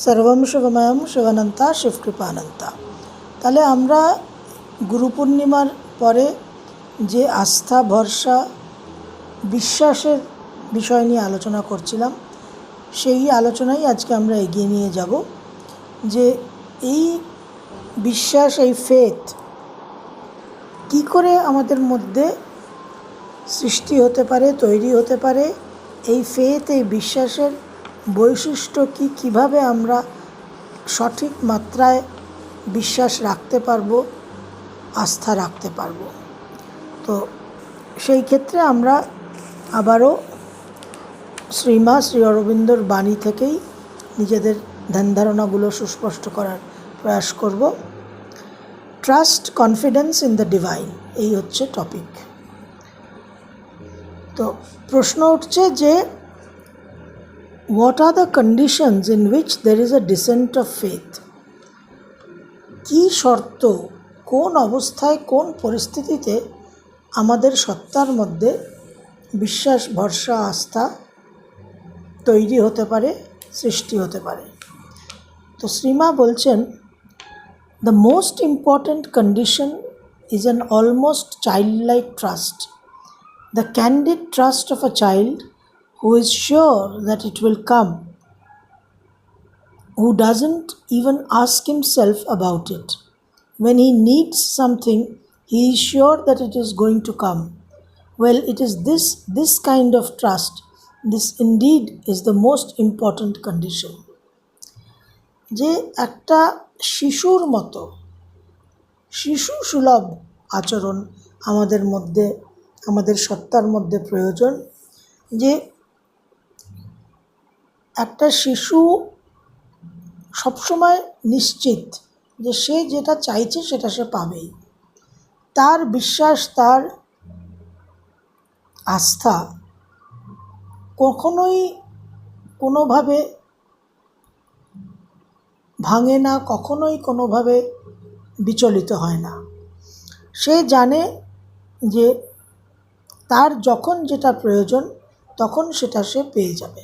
সর্বম শিবময়ম শিবানন্তা শিবকৃপানন্তা। তাহলে আমরা গুরু পূর্ণিমার পরে যে আস্থা, ভরসা, বিশ্বাসের বিষয় নিয়ে আলোচনা করছিলাম, সেই আলোচনাই আজকে আমরা এগিয়ে নিয়ে যাব। যে এই বিশ্বাস, এই ফেথ কী করে আমাদের মধ্যে সৃষ্টি হতে পারে, তৈরি হতে পারে, এই ফেথ, এই বিশ্বাসের বৈশিষ্ট্য কী, কীভাবে আমরা সঠিক মাত্রায় বিশ্বাস রাখতে পারবো, আস্থা রাখতে পারবো। তো সেই ক্ষেত্রে আমরা আবারও শ্রী অরবিন্দর বাণী থেকেই নিজেদের ধ্যান ধারণাগুলো সুস্পষ্ট করার প্রয়াস করব। Trust, confidence in the divine, এই হচ্ছে টপিক। তো প্রশ্ন উঠছে যে what are the conditions in which there is a descent of faith. কী শর্ত, কোন অবস্থায়, কোন পরিস্থিতিতে আমাদের সত্তার মধ্যে বিশ্বাস, ভরসা, আস্থা তৈরি হতে পারে, সৃষ্টি হতে পারে। তো শ্রীমা বলছেন, the most important condition is an almost child like trust, the candid trust of a child who is sure that it will come, who doesn't even ask himself about it. When he needs something, he is sure that it is going to come. Well, it is this kind of trust, this indeed is the most important condition. যে একটা শিশুর মতো, শিশু সুলভ আচরণ আমাদের মধ্যে, আমাদের সত্তার মধ্যে প্রয়োজন। যে একটা শিশু সবসময় নিশ্চিত যে সে যেটা চাইছে সেটা সে পাবেই। তার বিশ্বাস, তার আস্থা কখনোই কোনোভাবে ভাঙে না, কখনোই কোনোভাবে বিচলিত হয় না। সে জানে যে তার যখন যেটা প্রয়োজন তখন সেটা সে পেয়ে যাবে।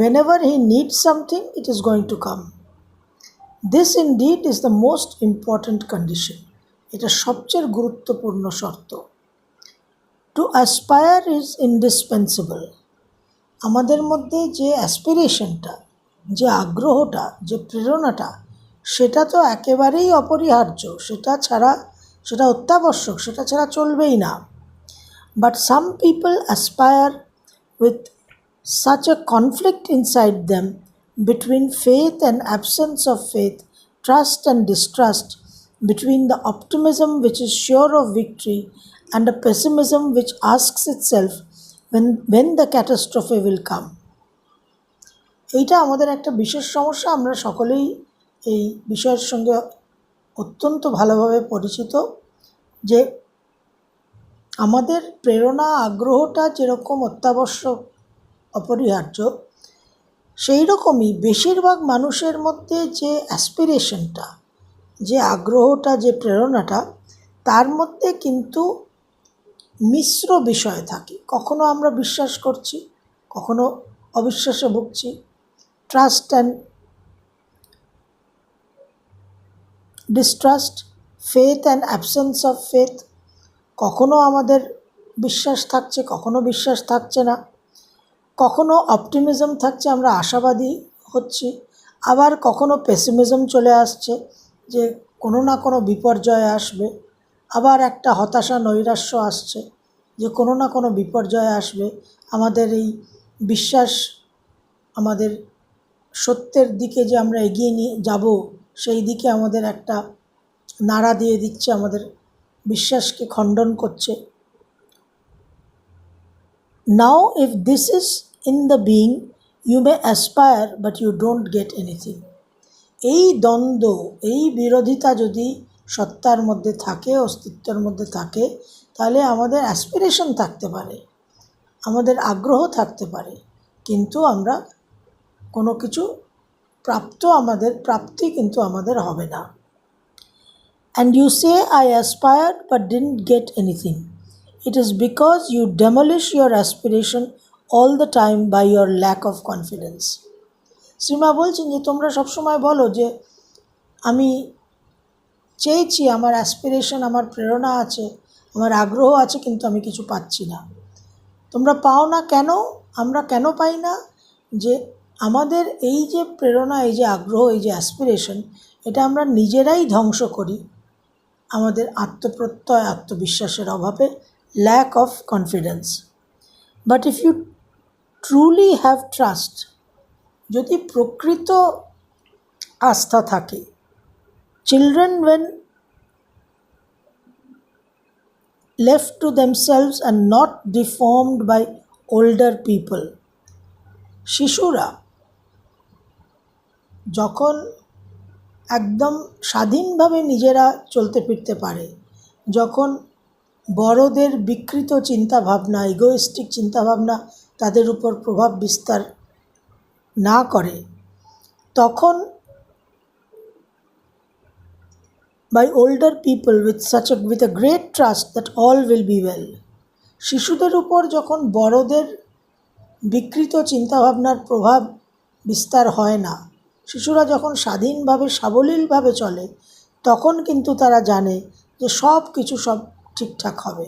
Whenever he needs something, it is going to come. This indeed is the most important condition. এটা সবচেয়ে গুরুত্বপূর্ণ শর্ত। To aspire is indispensable. আমাদের মধ্যে যে অ্যাসপিরেশনটা, যে আগ্রহটা, যে প্রেরণাটা, সেটা তো একেবারেই অপরিহার্য, সেটা অত্যাবশ্যক, সেটা ছাড়া চলবেই না। But some people aspire with such a conflict inside them between faith and absence of faith, trust and distrust, between the optimism which is sure of victory and a pessimism which asks itself when the catastrophe will come. এইটা আমাদের একটা বিশেষ সমস্যা। আমরা সকলেই এই বিষয়ের সঙ্গে অত্যন্ত ভালোভাবে পরিচিত। যে আমাদের প্রেরণা, আগ্রহটা যেরকম অত্যাবশ্যক, অপরিহার্য, সেই রকমই বেশিরভাগ মানুষের মধ্যে যে অ্যাসপিরেশনটা, যে আগ্রহটা, যে প্রেরণাটা, তার মধ্যে কিন্তু মিশ্র বিষয় থাকে। কখনো আমরা বিশ্বাস করছি, কখনো অবিশ্বাসে ভুগছি। Trust and distrust, faith and absence of faith, কখনো আমাদের বিশ্বাস থাকছে, কখনো বিশ্বাস থাকছে না। কখনো অপটিমিজম থাকছে, আমরা আশাবাদী হচ্ছি, আবার কখনো পেসিমিজম চলে আসছে যে কোনো না কোনো বিপর্যয় আসবে। আবার একটা হতাশা, নৈরাশ্য আসছে যে কোনো না কোনো বিপর্যয় আসবে। আমাদের এই বিশ্বাস, আমাদের সত্যের দিকে যে আমরা এগিয়ে নিয়ে যাব, সেই দিকে আমাদের একটা নাড়া দিয়ে দিচ্ছে, আমাদের বিশ্বাসকে খণ্ডন করছে। Now, if this is in the being, you may aspire but you don't get anything. এই দ্বন্দ্ব, এই বিরোধিতা যদি সত্তার মধ্যে থাকে, অস্তিত্বের মধ্যে থাকে, তাহলে আমাদের অ্যাসপিরেশন থাকতে পারে, আমাদের আগ্রহ থাকতে পারে, কিন্তু আমরা কোনো কিছু প্রাপ্তি কিন্তু আমাদের হবে না। And you say, I aspired but didn't get anything. It is because you demolish your aspiration all the time by your lack of confidence. Srima বলছেন যে তোমরা সবসময় বলো যে আমি চেয়েছি, আমার অ্যাসপিরেশন, আমার প্রেরণা আছে, আমার আগ্রহ আছে, কিন্তু আমি কিছু পাচ্ছি না। তোমরা পাও না কেন? আমরা কেন পাই না? যে আমাদের এই যে প্রেরণা, এই যে আগ্রহ, এই যে অ্যাসপিরেশন, এটা আমরা নিজেরাই ধ্বংস করি আমাদের আত্মপ্রত্যয়, আত্মবিশ্বাসের অভাবে, lack of confidence. But if you truly have trust, যদি প্রকৃত আস্থা থাকে, children when left to themselves and not deformed by older people, শিশুরা যখন একদম স্বাধীনভাবে নিজেরা চলতে ফিরতে পারে, যখন বড়দের বিকৃত চিন্তাভাবনা, ইগোইস্টিক চিন্তাভাবনা তাদের উপর প্রভাব বিস্তার না করে, তখন by older people with a great trust that all will be well, শিশুদের উপর যখন বড়দের বিকৃত চিন্তাভাবনার প্রভাব বিস্তার হয় না, শিশুরা যখন স্বাধীনভাবে সাবলীলভাবে চলে, তখন কিন্তু তারা জানে যে সব কিছু সব ঠিকঠাক হবে।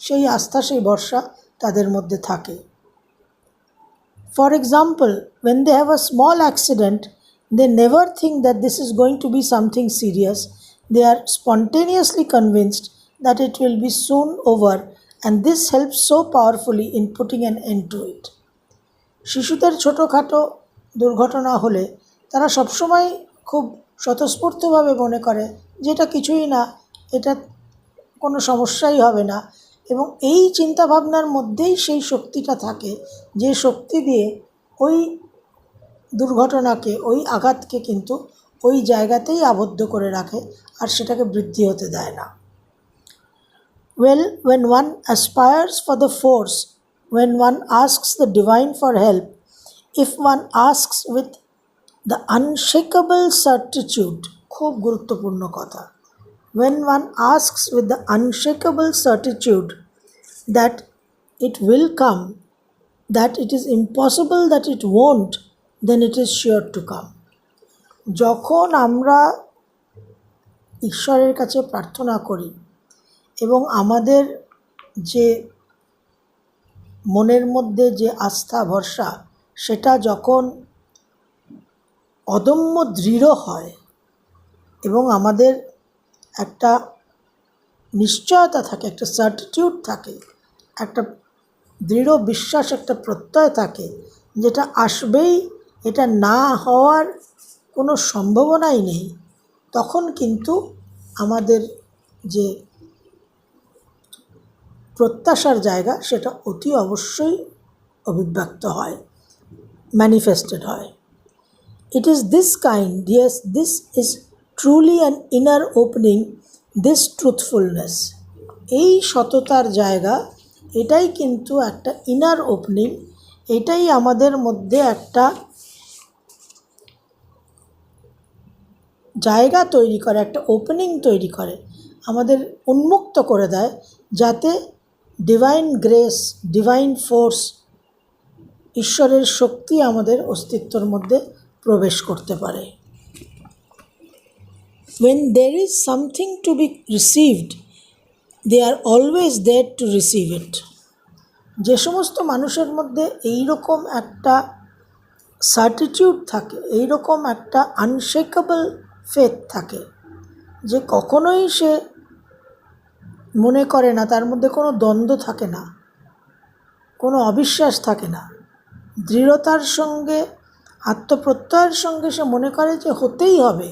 সেই আস্থা, সেই ভরসা তাদের মধ্যে থাকে। For example, when they have a small accident, they never think that this is going to be something serious. They are spontaneously convinced that it will be soon over, and this helps so powerfully in putting an end to it. শিশুদের ছোটোখাটো দুর্ঘটনা হলে তারা সবসময় খুব স্বতঃস্ফূর্তভাবে মনে করে যে এটা কিছুই না, এটা কোনো সমস্যাই হবে না, এবং এই চিন্তাভাবনার মধ্যেই সেই শক্তিটা থাকে যে শক্তি দিয়ে ওই দুর্ঘটনাকে, ওই আঘাতকে কিন্তু ওই জায়গাতেই আবদ্ধ করে রাখে, আর সেটাকে বৃদ্ধি হতে দেয় না। Well, when one aspires for the force, when one asks the divine for help, if one asks with the unshakable certitude, খুব গুরুত্বপূর্ণ কথা, when one asks with the unshakable certitude that it will come, that it is impossible that it won't, then it is sure to come. যখন আমরা ঈশ্বরের কাছে প্রার্থনা করি এবং আমাদের যে মনের মধ্যে যে আস্থা, ভরসা, সেটা যখন অদম্য দৃঢ় হয় এবং আমাদের একটা নিশ্চয়তা থাকে, একটা সার্টিটিউড থাকে, একটা দৃঢ় বিশ্বাস, একটা প্রত্যয় থাকে, যেটা আসবেই, এটা না হওয়ার কোনো সম্ভাবনাই নেই, তখন কিন্তু আমাদের যে প্রত্যাশার জায়গা সেটা অতি অবশ্যই অভিব্যক্ত হয়, ম্যানিফেস্টেড হয়। It is this kind, yes, this is truly an inner opening, this truthfulness. এই সততার জায়গা, এটাই কিন্তু একটা ইনার ওপেনিং, এটাই আমাদের মধ্যে একটা জায়গা তৈরি করে, একটা ওপেনিং তৈরি করে, আমাদের উন্মুক্ত করে দেয়, যাতে ডিভাইন গ্রেস, ডিভাইন ফোর্স, ঈশ্বরের শক্তি আমাদের অস্তিত্বের মধ্যে প্রবেশ করতে পারে। When there is something to be received, they are always there to receive it. যে সমস্ত মানুষের মধ্যে এইরকম একটা সার্টিটিউড থাকে, এইরকম একটা আনশেকেবল ফেথ থাকে, যে কখনোই সে মনে করে না, তার মধ্যে কোনো দ্বন্দ্ব থাকে না, কোনো অবিশ্বাস থাকে না, দৃঢ়তার সঙ্গে, আত্মপ্রত্যয়ের সঙ্গে সে মনে করে যে হতেই হবে,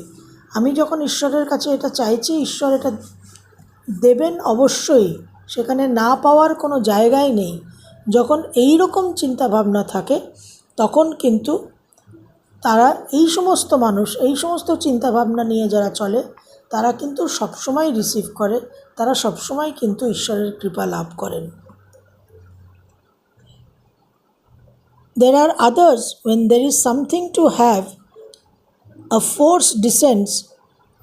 আমি যখন ঈশ্বরের কাছে এটা চাইছি, ঈশ্বর এটা দেবেন অবশ্যই, সেখানে না পাওয়ার কোনো জায়গাই নেই। যখন এই রকম চিন্তাভাবনা থাকে, তখন কিন্তু তারা, এই সমস্ত মানুষ, এই সমস্ত চিন্তাভাবনা নিয়ে যারা চলে, তারা কিন্তু সবসময় রিসিভ করে, তারা সবসময় কিন্তু ঈশ্বরের কৃপা লাভ করেন। There are others, when there is something to have, a force descends,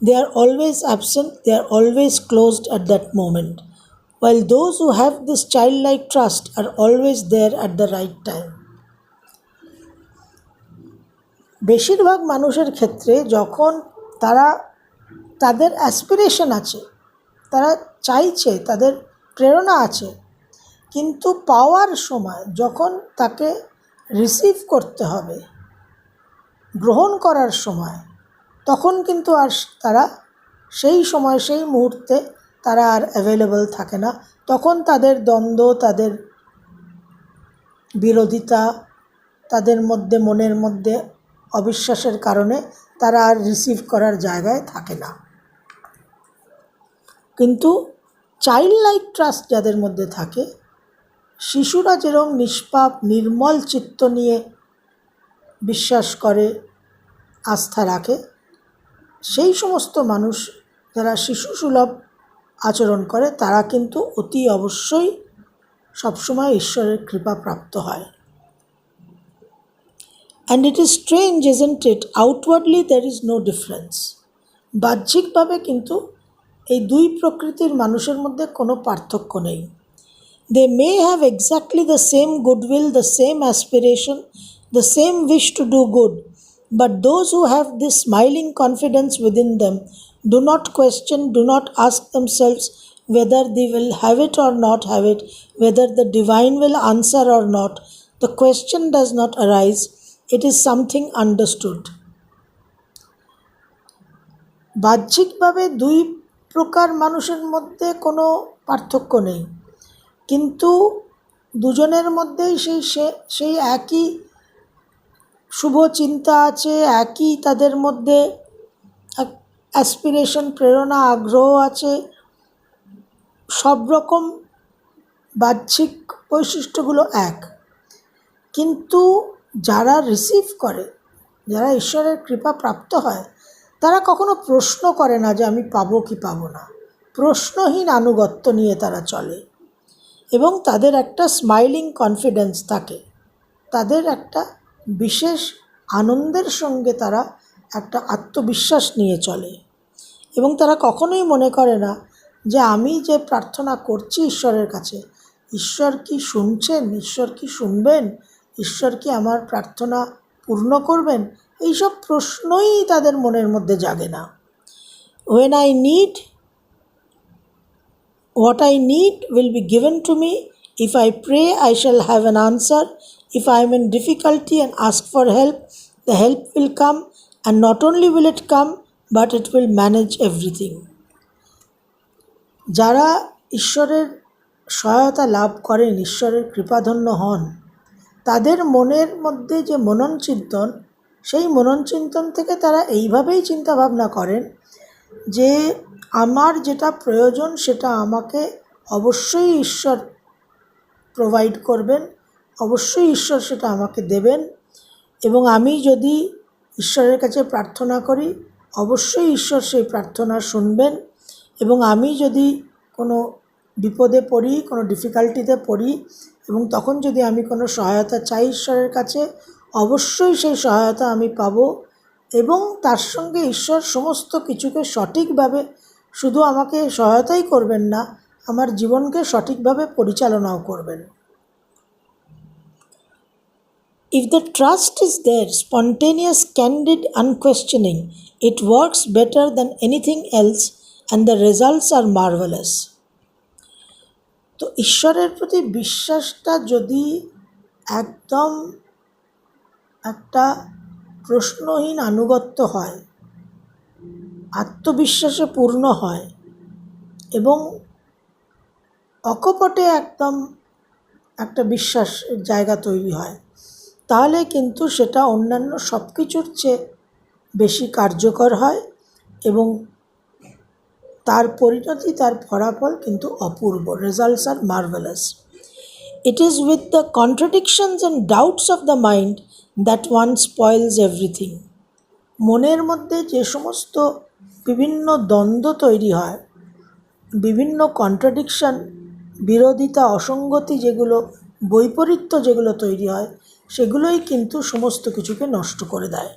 they are always absent, they are always closed at that moment, while those who have this childlike trust are always there at the right time. বেশিরভাগ মানুষের ক্ষেত্রে যখন তাদের aspiration আছে, তারা চাইছে, তাদের প্রেরণা আছে, কিন্তু পাওয়ার সময় যখন তাকে রিসিভ করতে হবে, গ্রহণ করার সময়, তখন কিন্তু আর তারা সেই সময় সেই মুহূর্তে তারা আর অ্যাভেলেবল থাকে না। তখন তাদের দ্বন্দ্ব, তাদের বিরোধিতা, তাদের মধ্যে মনের মধ্যে অবিশ্বাসের কারণে তারা আর রিসিভ করার জায়গায় থাকে না। কিন্তু চাইল্ড লাইক ট্রাস্ট যাদের মধ্যে থাকে, শিশুরা যেরকম নিষ্পাপ নির্মল চিত্ত নিয়ে বিশ্বাস করে, আস্থা রাখে, সেই সমস্ত মানুষ যারা শিশুসুলভ আচরণ করে তারা কিন্তু অতি অবশ্যই সবসময় ঈশ্বরের কৃপা প্রাপ্ত হয়। And it is strange, isn't it? Outwardly there is no difference. বাহ্যিকভাবে কিন্তু এই দুই প্রকৃতির মানুষের মধ্যে কোনো পার্থক্য নেই। They may have exactly the same goodwill, the same aspiration, the same wish to do good, but those who have this smiling confidence within them do not question, do not ask themselves whether they will have it or not have it, whether the divine will answer or not. The question does not arise, it is something understood. বাহ্যিকভাবে দুই প্রকার মানুষের মধ্যে কোনো পার্থক্য নেই, কিন্তু দুজনের মধ্যেই সেই একই শুভ চিন্তা আছে, একই তাদের মধ্যে অ্যাসপিরেশন, প্রেরণা, আগ্রহ আছে। সব রকম বাহ্যিক বৈশিষ্ট্যগুলো এক, কিন্তু যারা রিসিভ করে, যারা ঈশ্বরের কৃপা প্রাপ্ত হয়, তারা কখনো প্রশ্ন করে না যে আমি পাবো কি পাবো না। প্রশ্নহীন আনুগত্য নিয়ে তারা চলে এবং তাদের একটা স্মাইলিং কনফিডেন্স থাকে, তাদের একটা বিশেষ আনন্দের সঙ্গে তারা একটা আত্মবিশ্বাস নিয়ে চলে এবং তারা কখনোই মনে করে না যে আমি যে প্রার্থনা করছি ঈশ্বরের কাছে, ঈশ্বর কি শুনছেন, ঈশ্বর কি শুনবেন, ঈশ্বর কি আমার প্রার্থনা পূর্ণ করবেন, এইসব প্রশ্নই তাদের মনের মধ্যে জাগে না। When I need, what I need will be given to me. If I pray, I shall have an answer. If I am in difficulty and ask for help, the help will come, and not only will it come, but it will manage everything. যারা ঈশ্বরের সহায়তা লাভ করেন, ঈশ্বরের কৃপাধন্য হন, তাদের মনের মধ্যে যে মনন চিন্তন, সেই মনন চিন্তন থেকে তারা এইভাবেই চিন্তাভাবনা করেন যে আমার যেটা প্রয়োজন সেটা আমাকে অবশ্যই ঈশ্বর প্রোভাইড করবেন, অবশ্যই ঈশ্বর সেটা আমাকে দেবেন, এবং আমি যদি ঈশ্বরের কাছে প্রার্থনা করি অবশ্যই ঈশ্বর সেই প্রার্থনা শুনবেন, এবং আমি যদি কোনো বিপদে পড়ি, কোনো ডিফিকাল্টিতে পড়ি, এবং তখন যদি আমি কোনো সহায়তা চাই ঈশ্বরের কাছে, অবশ্যই সেই সহায়তা আমি পাবো, এবং তার সঙ্গে ঈশ্বর সমস্ত কিছুকে সঠিকভাবে শুধু আমাকে সহায়তাই করবেন না, আমার জীবনকে সঠিকভাবে পরিচালনাও করবেন। If the trust is there, spontaneous, candid, unquestioning, it works better than anything else and the results are marvelous. তো ঈশ্বরের প্রতি বিশ্বাসটা যদি একদম একটা প্রশ্নহীন আনুগত্য হয়, আত্মবিশ্বাসে পূর্ণ হয় এবং অকপটে একদম একটা বিশ্বাসের জায়গা তৈরি হয়, তাহলে কিন্তু সেটা অন্যান্য সব কিছুর চেয়ে বেশি কার্যকর হয় এবং তার পরিণতি, তার ফলাফল কিন্তু অপূর্ব। Results are marvellous. It is with the contradictions and doubts of the mind that one spoils everything. মনের মধ্যে যে সমস্ত বিভিন্ন দ্বন্দ্ব তৈরি হয়, বিভিন্ন কন্ট্রাডিকশন, বিরোধিতা, অসঙ্গতি, যেগুলো বৈপরীত্য যেগুলো তৈরি হয়, সেগুলোই কিন্তু সমস্ত কিছুকে নষ্ট করে দেয়।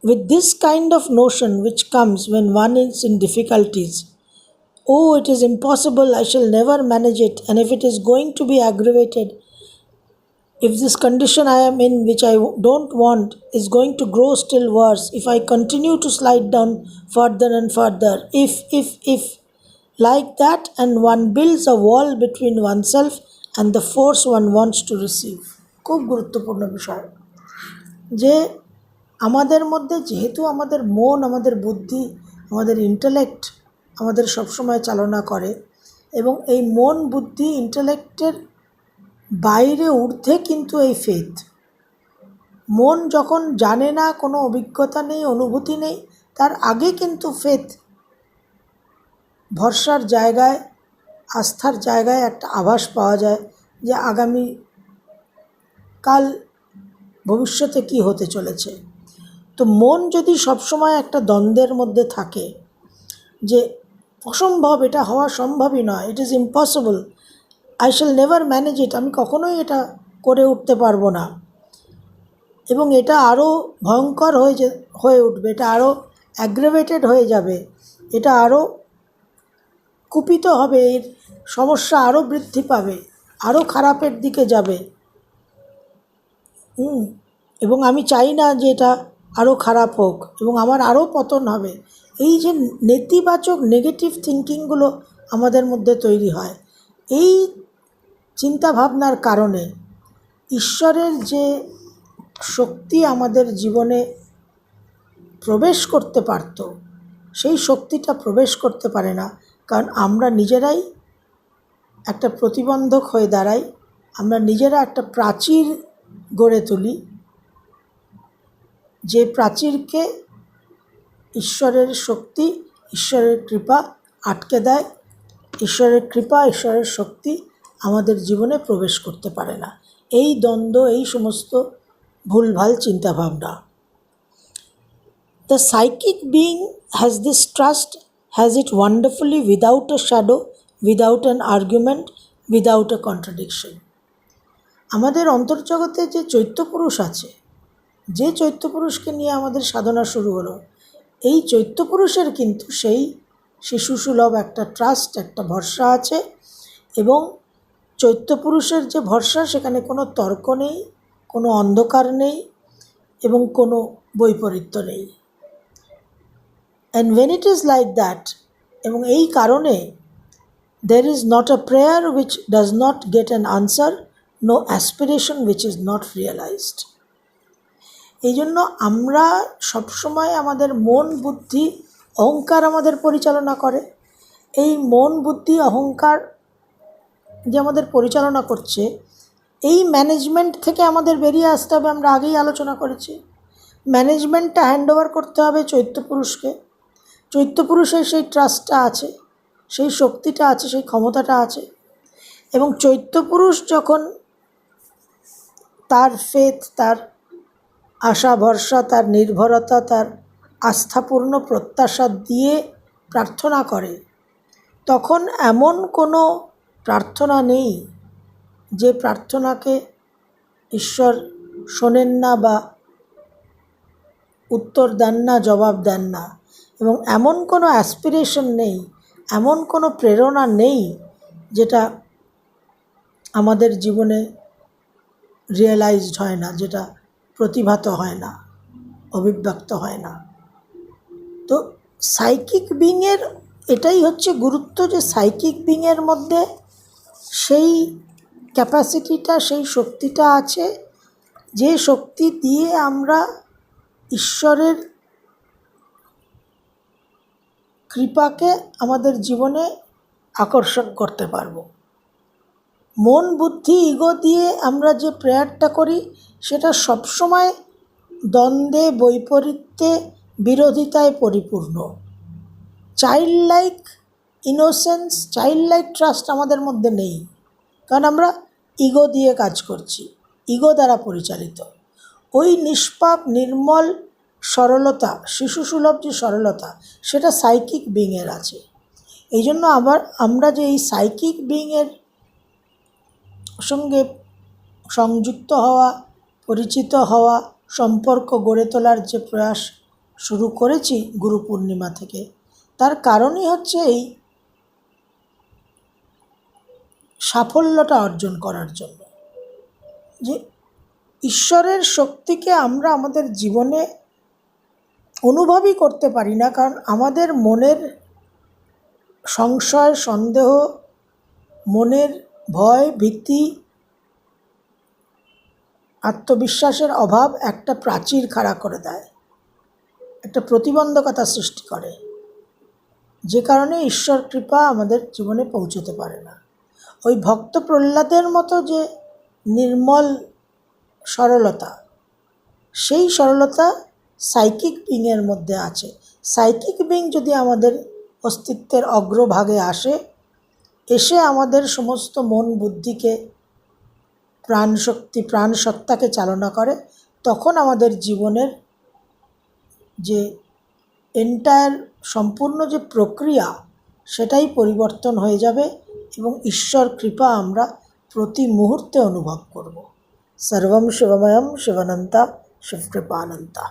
With this kind of notion which comes when one is in difficulties, oh, it is impossible, I shall never manage it, and if it is going to be aggravated, If this condition I am in, which I don't want, is going to grow still worse, if I continue to slide down further and further, if, like that, and one builds a wall between oneself and the force one wants to receive. খুব গুরুত্বপূর্ণ বিষয় যে আমাদের মধ্যে যেহেতু আমাদের মন, আমাদের বুদ্ধি, আমাদের ইন্টেলেক্ট আমাদের সবসময় চালনা করে, এবং এই মন, বুদ্ধি, ইন্টেলেক্টের বাইরে ঊর্ধ্বে কিন্তু এই ফেথ। মন যখন জানে না, কোনো অভিজ্ঞতা নেই, অনুভূতি নেই, তার আগে কিন্তু ফেথ, ভরসার জায়গায়, আস্থার জায়গায় একটা আভাস পাওয়া যায় যে আগামী কাল ভবিষ্যতে কি হতে চলেছে। তো মন যদি সবসময় একটা দ্বন্দ্বের মধ্যে থাকে যে অসম্ভব, এটা হওয়া সম্ভবই নয়, it is impossible, I shall never manage ইট, আমি কখনোই এটা করে উঠতে পারবো না, এবং এটা আরও ভয়ঙ্কর হয়ে উঠবে, এটা আরও অ্যাগ্রেভেটেড হয়ে যাবে, এটা আরও কুপিত হবে, এর সমস্যা আরও বৃদ্ধি পাবে, আরও খারাপের দিকে যাবে, এবং আমি চাই না যে এটা আরও খারাপ হোক এবং আমার আরও পতন হবে। এই যে নেতিবাচক নেগেটিভ থিঙ্কিংগুলো আমাদের মধ্যে তৈরি হয়, এই চিন্তাভাবনার কারণে ঈশ্বরের যে শক্তি আমাদের জীবনে প্রবেশ করতে পারত, সেই শক্তিটা প্রবেশ করতে পারে না, কারণ আমরা নিজেরাই একটা প্রতিবন্ধক হয়ে দাঁড়াই, আমরা নিজেরা একটা প্রাচীর গড়ে তুলি, যে প্রাচীরকে ঈশ্বরের শক্তি, ঈশ্বরের কৃপা আটকে দেয়। ঈশ্বরের কৃপা, ঈশ্বরের শক্তি আমাদের জীবনে প্রবেশ করতে পারে না। এই দ্বন্দ্ব, এই সমস্ত ভুলভাল চিন্তাভাবনা। The psychic being has this trust, has it wonderfully, without a shadow, without an argument, without a contradiction. আমাদের অন্তর্জগতে যে চৈত্যপুরুষ আছে, যে চৈত্যপুরুষকে নিয়ে আমাদের সাধনা শুরু হলো, এই চৈত্যপুরুষের কিন্তু সেই শিশুসুলভ একটা ট্রাস্ট, একটা ভরসা আছে, এবং চৈত্যপুরুষের যে ভরসা, সেখানে কোনো তর্ক নেই, কোনো অন্ধকার নেই, এবং কোনো বৈপরীত্য নেই। And when it is like that, এবং এই কারণে there is not a prayer which does not get an answer, no aspiration which is not realized. এই জন্য আমরা সবসময় আমাদের মন, বুদ্ধি, অহংকার আমাদের পরিচালনা করে। এই মন, বুদ্ধি, অহংকার যে আমাদের পরিচালনা করছে, এই ম্যানেজমেন্ট থেকে আমাদের বেরিয়ে আসতে হবে। আমরা আগেই আলোচনা করেছি, ম্যানেজমেন্টটা হ্যান্ডওভার করতে হবে চৈত্যপুরুষকে। চৈত্যপুরুষের সেই ট্রাস্টটা আছে, সেই শক্তিটা আছে, সেই ক্ষমতাটা আছে, এবং চৈত্যপুরুষ যখন তার ফেথ, তার আশা ভরসা, তার নির্ভরতা, তার আস্থাপূর্ণ প্রত্যাশা দিয়ে প্রার্থনা করে, তখন এমন কোনো প্রার্থনা নেই যে প্রার্থনাকে ঈশ্বর শোনেন না বা উত্তর দেন না, জবাব দেন না, এবং এমন কোনো অ্যাসপিরেশন নেই, এমন কোনো প্রেরণা নেই যেটা আমাদের জীবনে রিয়েলাইজড হয় না, যেটা প্রতিভাত হয় না, অভিব্যক্ত হয় না। তো সাইকিক বিংয়ের এটাই হচ্ছে গুরুত্ব, যে সাইকিক বিংয়ের মধ্যে সেই ক্যাপাসিটিটা, সেই শক্তিটা আছে, যে শক্তি দিয়ে আমরা ঈশ্বরের কৃপাকে আমাদের জীবনে আকর্ষণ করতে পারব। মন, বুদ্ধি, ইগো দিয়ে আমরা যে প্রেয়ারটা করি, সেটা সবসময় দ্বন্দ্বে, বৈপরীত্যে, বিরোধিতায় পরিপূর্ণ। Child like innocence, child like trust আমাদের মধ্যে নেই, কারণ আমরা ইগো দিয়ে কাজ করছি, ইগো দ্বারা পরিচালিত। ওই নিষ্পাপ, নির্মল সরলতা, শিশুসুলভ যে সরলতা, সেটা সাইকিক বিংয়ের আছে। এই জন্য আমরা যে এই সাইকিক বিংয়ের সঙ্গে সংযুক্ত হওয়া, পরিচিত হওয়া, সম্পর্ক গড়ে তোলার যে প্রয়াস শুরু করেছি গুরু পূর্ণিমা থেকে, তার কারণই হচ্ছে এই সাফল্যটা অর্জন করার জন্য, যে ঈশ্বরের শক্তিকে আমরা আমাদের জীবনে অনুভবই করতে পারি না, কারণ আমাদের মনের সংশয়, সন্দেহ, মনের ভয়, ভীতি, আত্মবিশ্বাসের অভাব একটা প্রাচীর খাড়া করে দেয়, একটা প্রতিবন্ধকতা সৃষ্টি করে, যে কারণে ঈশ্বর কৃপা আমাদের জীবনে পৌঁছতে পারে না। ওই ভক্ত প্রহ্লাদের মতো যে নির্মল সরলতা, সেই সরলতা সাইকিক বিংয়ের মধ্যে আছে। সাইকিক বিং যদি আমাদের অস্তিত্বের অগ্রভাগে আসে, এসে আমাদের সমস্ত মন বুদ্ধিকে, প্রাণশক্তি, প্রাণসত্তাকে চালনা করে, তখন আমাদের জীবনের যে এন্টায়ার সম্পূর্ণ যে প্রক্রিয়া, সেটাই পরিবর্তন হয়ে যাবে এবং ঈশ্বর কৃপা আমরা প্রতি মুহূর্তে অনুভব করব। সর্বম শিবময়ম শিবানন্তা শিবকৃপানন্তা।